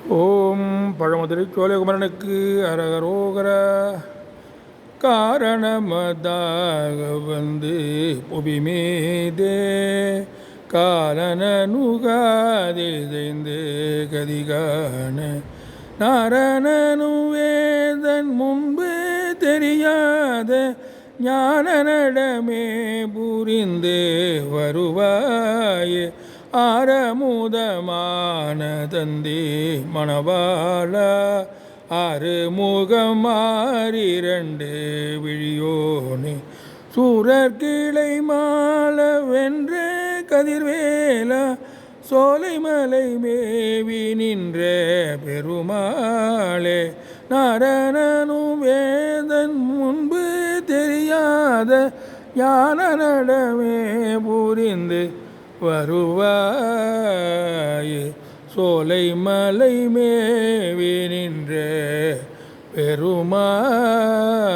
ஓம் பழமுதிரை சோழகுமரனுக்கு அரகரோகர. காரணமதாக வந்து புவிமீதே காலனனுகாதேந்து கதிகான நாரணனு வேதன் முன்பு தெரியாத ஞான நடமே புரிந்து வருவாயே ஆரமுதமான தந்தி மணவாள ஆறுமுகமாறிரண்டு விழியோனே சூரர் கிளை மால வென்ற கதிர்வேலா சோலைமலை மேவி நின்ற பெருமாளே நாரணனும் வேதன் முன்பு தெரியாத ஞான நடமே புரிந்து வருவாயே சோலை மலை மேவி நின்ற பெருமாளே.